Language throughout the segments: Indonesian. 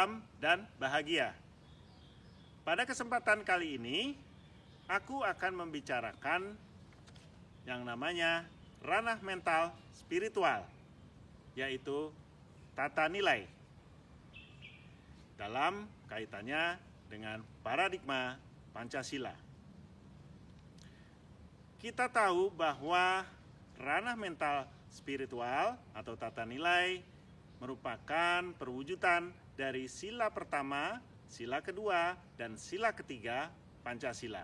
tentram, dan bahagia. Pada kesempatan kali ini, aku akan membicarakan yang namanya ranah mental spiritual, yaitu tata nilai, dalam kaitannya dengan paradigma Pancasila. Kita tahu bahwa ranah mental spiritual atau tata nilai merupakan perwujudan dari sila pertama, sila kedua, dan sila ketiga Pancasila,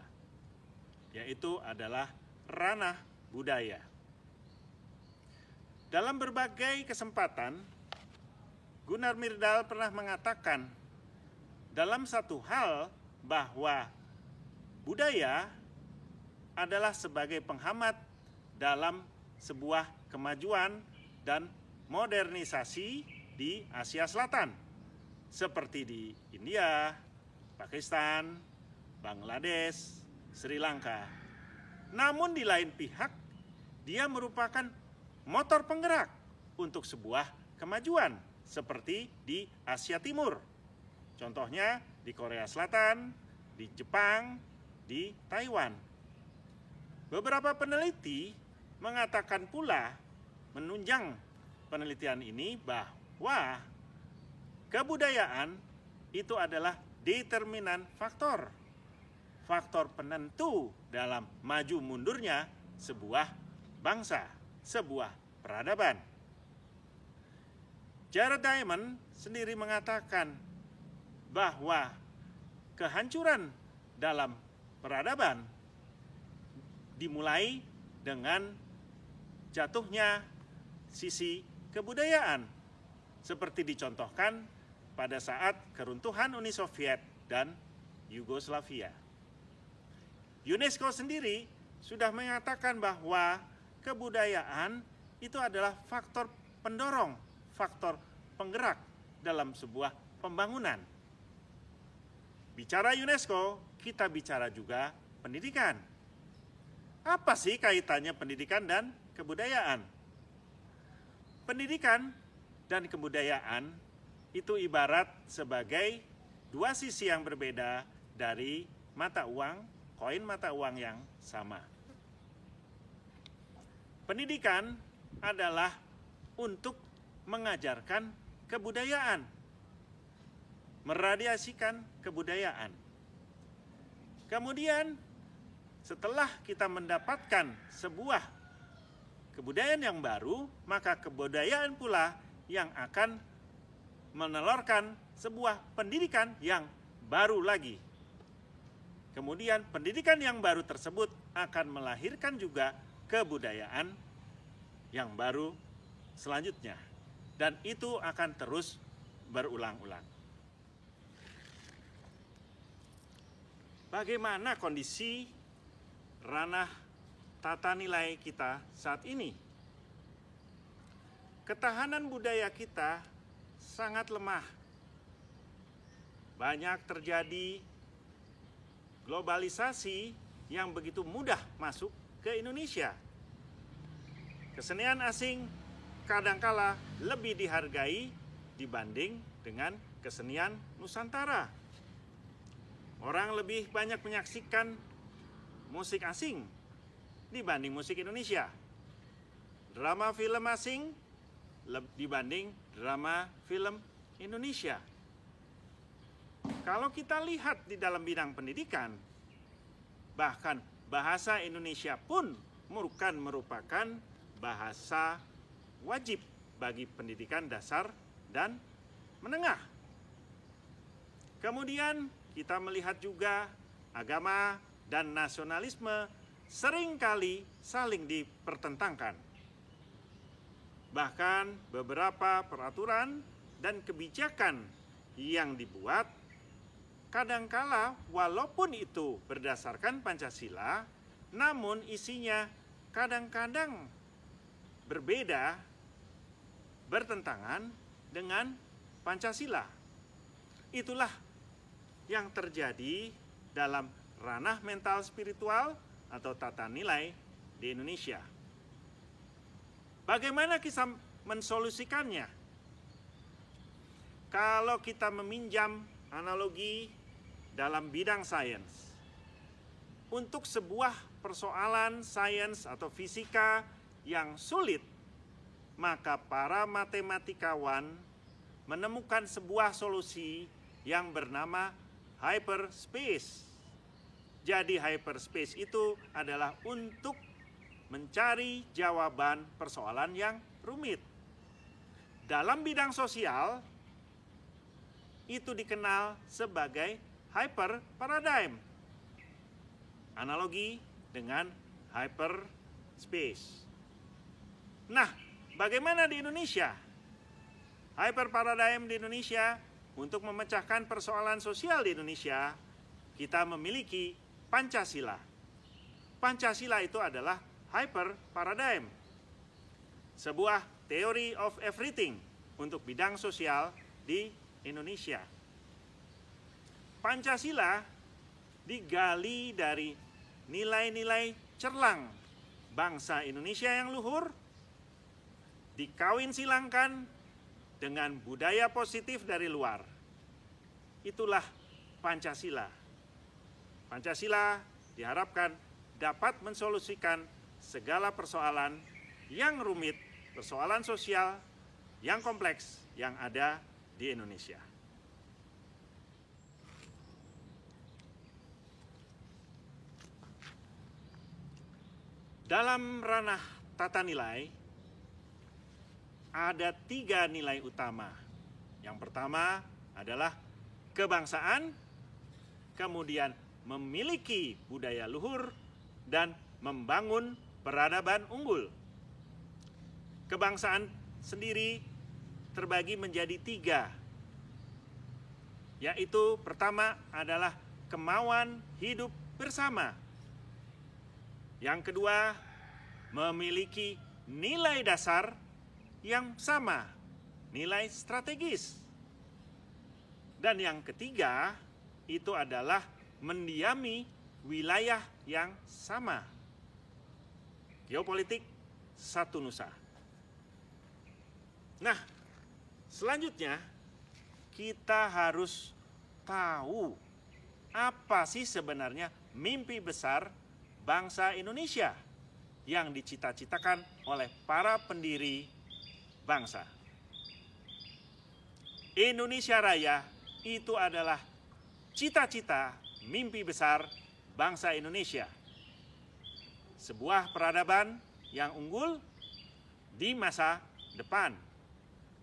yaitu adalah ranah budaya. Dalam berbagai kesempatan, Gunnar Myrdal pernah mengatakan dalam satu hal bahwa budaya adalah sebagai penghambat dalam sebuah kemajuan dan modernisasi di Asia Selatan, seperti di India, Pakistan, Bangladesh, Sri Lanka. Namun di lain pihak, dia merupakan motor penggerak untuk sebuah kemajuan, seperti di Asia Timur. Contohnya di Korea Selatan, di Jepang, di Taiwan. Beberapa peneliti mengatakan pula, menunjang penelitian ini, bahwa kebudayaan itu adalah determinan faktor penentu dalam maju mundurnya sebuah bangsa, sebuah peradaban. Jared Diamond sendiri mengatakan bahwa kehancuran dalam peradaban dimulai dengan jatuhnya sisi kebudayaan, seperti dicontohkan pada saat keruntuhan Uni Soviet dan Yugoslavia. UNESCO sendiri sudah mengatakan bahwa kebudayaan itu adalah faktor pendorong, faktor penggerak dalam sebuah pembangunan. Bicara UNESCO, kita bicara juga pendidikan. Apa sih kaitannya pendidikan dan kebudayaan? Pendidikan dan kebudayaan itu ibarat sebagai dua sisi yang berbeda dari mata uang, koin mata uang yang sama. Pendidikan adalah untuk mengajarkan kebudayaan, meradiasikan kebudayaan. Kemudian setelah kita mendapatkan sebuah kebudayaan yang baru, maka kebudayaan pula yang akan menelurkan sebuah pendidikan yang baru lagi. Kemudian pendidikan yang baru tersebut akan melahirkan juga kebudayaan yang baru selanjutnya. Dan itu akan terus berulang-ulang. Bagaimana kondisi ranah tata nilai kita saat ini? Ketahanan budaya kita sangat lemah. Banyak terjadi globalisasi yang begitu mudah masuk ke Indonesia. Kesenian asing kadangkala lebih dihargai dibanding dengan kesenian Nusantara. Orang lebih banyak menyaksikan musik asing dibanding musik Indonesia. Drama film asing dibanding drama film Indonesia. Kalau kita lihat di dalam bidang pendidikan, bahkan bahasa Indonesia pun bukan merupakan bahasa wajib bagi pendidikan dasar dan menengah. Kemudian kita melihat juga agama dan nasionalisme seringkali saling dipertentangkan. Bahkan beberapa peraturan dan kebijakan yang dibuat kadangkala walaupun itu berdasarkan Pancasila, namun isinya kadang-kadang berbeda, bertentangan dengan Pancasila. Itulah yang terjadi dalam ranah mental spiritual atau tata nilai di Indonesia. Bagaimana kita mensolusikannya? Kalau kita meminjam analogi dalam bidang sains, untuk sebuah persoalan sains atau fisika yang sulit, maka para matematikawan menemukan sebuah solusi yang bernama hyperspace. Jadi hyperspace itu adalah untuk mencari jawaban persoalan yang rumit. Dalam bidang sosial, itu dikenal sebagai hyperparadigm. Analogi dengan hyperspace. Nah, bagaimana di Indonesia? Hyperparadigm di Indonesia, untuk memecahkan persoalan sosial di Indonesia, kita memiliki Pancasila. Pancasila itu adalah hyperparadigm, sebuah theory of everything untuk bidang sosial di Indonesia. Pancasila digali dari nilai-nilai cerlang bangsa Indonesia yang luhur, dikawin silangkan dengan budaya positif dari luar. Itulah Pancasila. Pancasila diharapkan dapat mensolusikan segala persoalan yang rumit, persoalan sosial yang kompleks yang ada di Indonesia. Dalam ranah tata nilai, ada 3 nilai utama. Yang pertama adalah kebangsaan, kemudian memiliki budaya luhur, dan membangun peradaban unggul. Kebangsaan sendiri terbagi menjadi 3, yaitu pertama adalah kemauan hidup bersama. Yang kedua, memiliki nilai dasar yang sama, nilai strategis. Dan yang ketiga, itu adalah mendiami wilayah yang sama. Geopolitik satu nusa. Nah, selanjutnya kita harus tahu apa sih sebenarnya mimpi besar bangsa Indonesia yang dicita-citakan oleh para pendiri bangsa. Indonesia Raya itu adalah cita-cita mimpi besar bangsa Indonesia. Sebuah peradaban yang unggul di masa depan.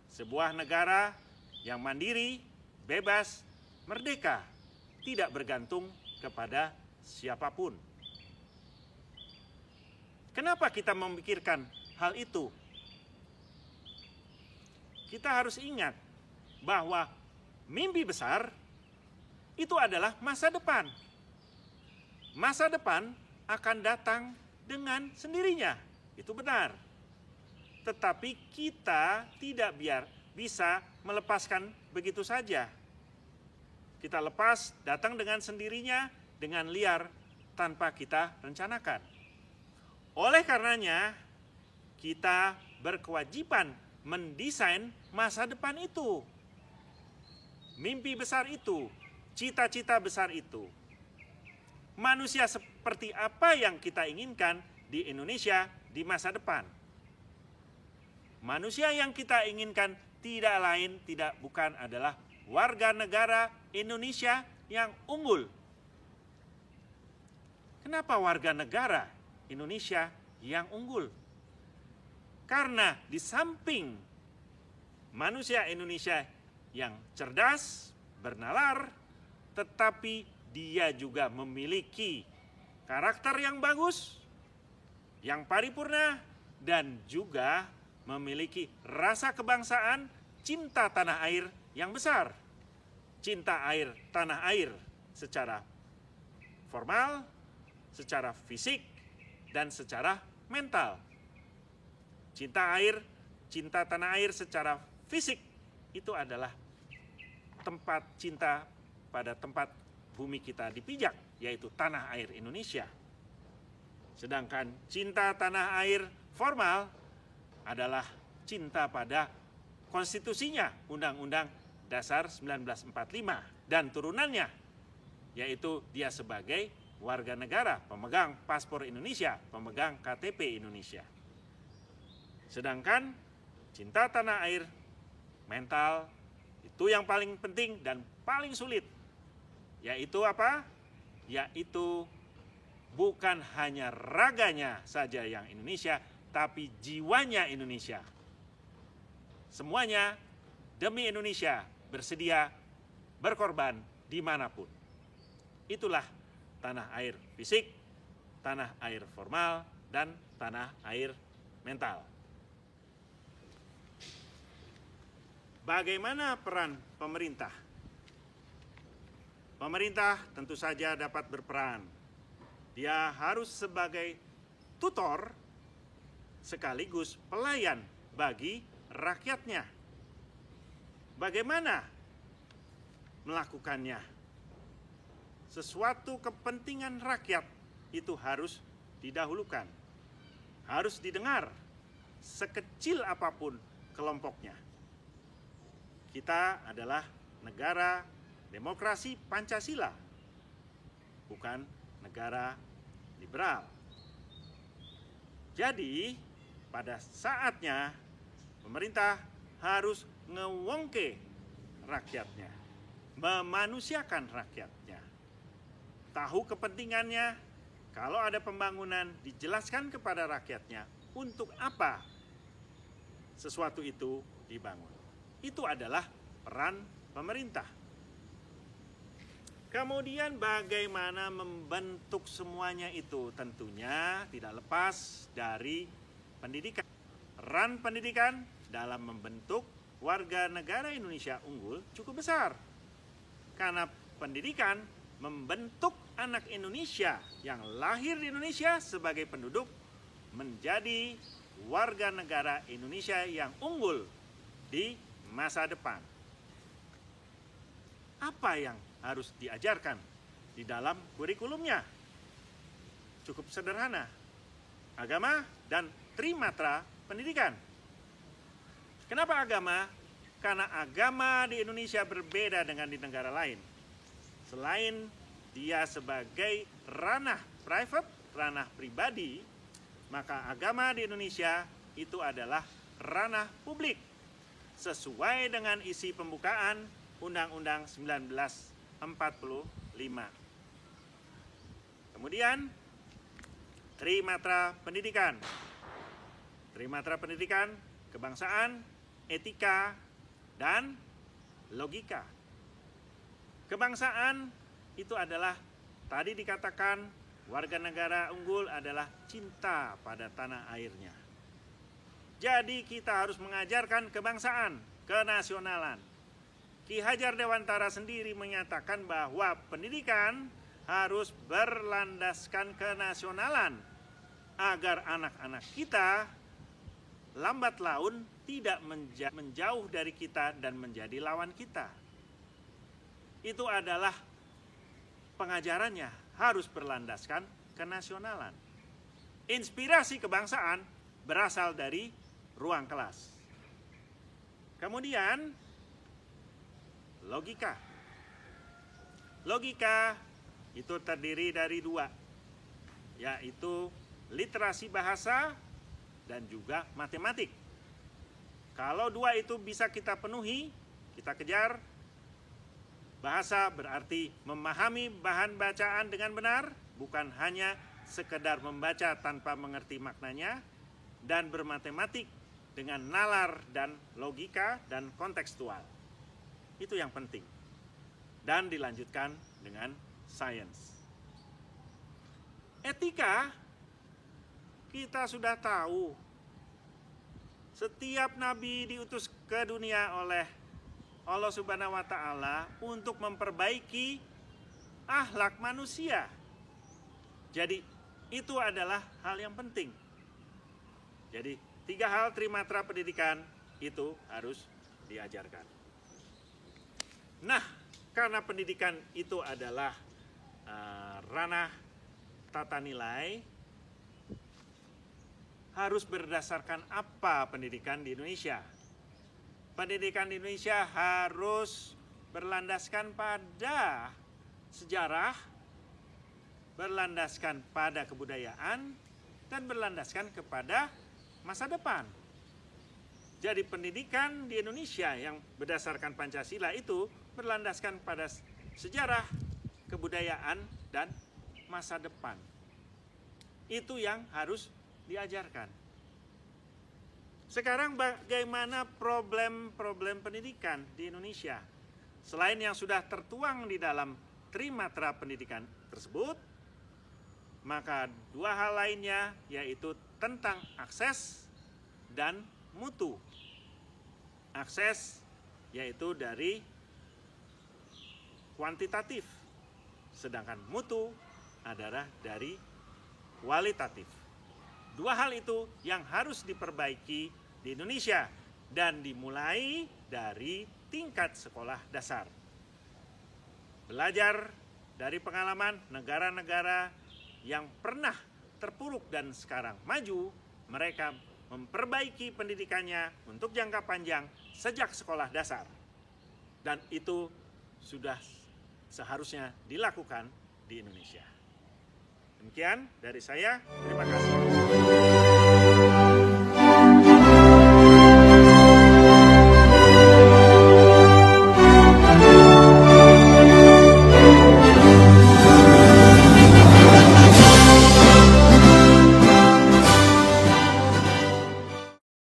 Sebuah negara yang mandiri, bebas, merdeka, tidak bergantung kepada siapapun. Kenapa kita memikirkan hal itu? Kita harus ingat bahwa mimpi besar itu adalah masa depan. Masa depan akan datang dengan sendirinya, itu benar. Tetapi kita tidak bisa melepaskan begitu saja. Kita lepas datang dengan sendirinya, dengan liar, tanpa kita rencanakan. Oleh karenanya, kita berkewajiban mendesain masa depan itu. Mimpi besar itu, cita-cita besar itu. Manusia seperti apa yang kita inginkan di Indonesia di masa depan. Manusia yang kita inginkan tidak lain, tidak bukan adalah warga negara Indonesia yang unggul. Kenapa warga negara Indonesia yang unggul? Karena di samping manusia Indonesia yang cerdas, bernalar, tetapi dia juga memiliki karakter yang bagus, yang paripurna, dan juga memiliki rasa kebangsaan, cinta tanah air yang besar. Cinta air, tanah air secara formal, secara fisik, dan secara mental. Cinta air, cinta tanah air secara fisik itu adalah tempat cinta pada tempat bumi kita dipijak, yaitu tanah air Indonesia. Sedangkan cinta tanah air formal adalah cinta pada konstitusinya, Undang-Undang Dasar 1945 dan turunannya, yaitu dia sebagai warga negara, pemegang paspor Indonesia, pemegang KTP Indonesia. Sedangkan cinta tanah air, mental, itu yang paling penting dan paling sulit. Yaitu apa? Yaitu bukan hanya raganya saja yang Indonesia, tapi jiwanya Indonesia. Semuanya demi Indonesia bersedia berkorban dimanapun. Itulah tanah air fisik, tanah air formal, dan tanah air mental. Bagaimana peran pemerintah? Pemerintah tentu saja dapat berperan. Dia harus sebagai tutor sekaligus pelayan bagi rakyatnya. Bagaimana melakukannya? Sesuatu kepentingan rakyat itu harus didahulukan, harus didengar, sekecil apapun kelompoknya. Kita adalah negara demokrasi Pancasila, bukan negara liberal. Jadi, pada saatnya pemerintah harus ngewongke rakyatnya, memanusiakan rakyatnya, tahu kepentingannya. Kalau ada pembangunan, dijelaskan kepada rakyatnya untuk apa sesuatu itu dibangun. Itu adalah peran pemerintah. Kemudian bagaimana membentuk semuanya itu? Tentunya tidak lepas dari pendidikan. Peran pendidikan dalam membentuk warga negara Indonesia unggul cukup besar. Karena pendidikan membentuk anak Indonesia yang lahir di Indonesia sebagai penduduk menjadi warga negara Indonesia yang unggul di masa depan. Apa yang harus diajarkan di dalam kurikulumnya? Cukup sederhana. Agama dan trimatra pendidikan. Kenapa agama? Karena agama di Indonesia berbeda dengan di negara lain. Selain dia sebagai ranah private, ranah pribadi, maka agama di Indonesia itu adalah ranah publik. Sesuai dengan isi pembukaan Undang-Undang 1945. Kemudian, trimatra pendidikan. Trimatra pendidikan, kebangsaan, etika, dan logika. Kebangsaan itu adalah, tadi dikatakan, warga negara unggul adalah cinta pada tanah airnya. Jadi kita harus mengajarkan kebangsaan, kenasionalan. Ki Hajar Dewantara sendiri menyatakan bahwa pendidikan harus berlandaskan kenasionalan agar anak-anak kita lambat laun tidak menjauh dari kita dan menjadi lawan kita. Itu adalah pengajarannya, harus berlandaskan kenasionalan. Inspirasi kebangsaan berasal dari ruang kelas. Kemudian, logika. Logika itu terdiri dari dua, yaitu literasi bahasa dan juga matematik. Kalau dua itu bisa kita penuhi, kita kejar. Bahasa berarti memahami bahan bacaan dengan benar, bukan hanya sekedar membaca tanpa mengerti maknanya, dan bermatematik dengan nalar dan logika dan kontekstual. Itu yang penting. Dan dilanjutkan dengan sains. Etika, kita sudah tahu, setiap nabi diutus ke dunia oleh Allah Subhanahu wa Ta'ala untuk memperbaiki akhlak manusia. Jadi itu adalah hal yang penting. Jadi 3 hal trimatra pendidikan itu harus diajarkan. Nah, karena pendidikan itu adalah ranah tata nilai, harus berdasarkan apa pendidikan di Indonesia? Pendidikan di Indonesia harus berlandaskan pada sejarah, berlandaskan pada kebudayaan, dan berlandaskan kepada masa depan. Jadi pendidikan di Indonesia yang berdasarkan Pancasila itu berlandaskan pada sejarah, kebudayaan, dan masa depan. Itu yang harus diajarkan. Sekarang bagaimana problem-problem pendidikan di Indonesia? Selain yang sudah tertuang di dalam trimatra pendidikan tersebut, maka dua hal lainnya yaitu tentang akses dan mutu. Akses yaitu dari kuantitatif, sedangkan mutu adalah dari kualitatif. Dua hal itu yang harus diperbaiki di Indonesia dan dimulai dari tingkat sekolah dasar. Belajar dari pengalaman negara-negara yang pernah terpuruk dan sekarang maju, mereka memperbaiki pendidikannya untuk jangka panjang sejak sekolah dasar. Dan itu sudah seharusnya dilakukan di Indonesia. Demikian dari saya, terima kasih.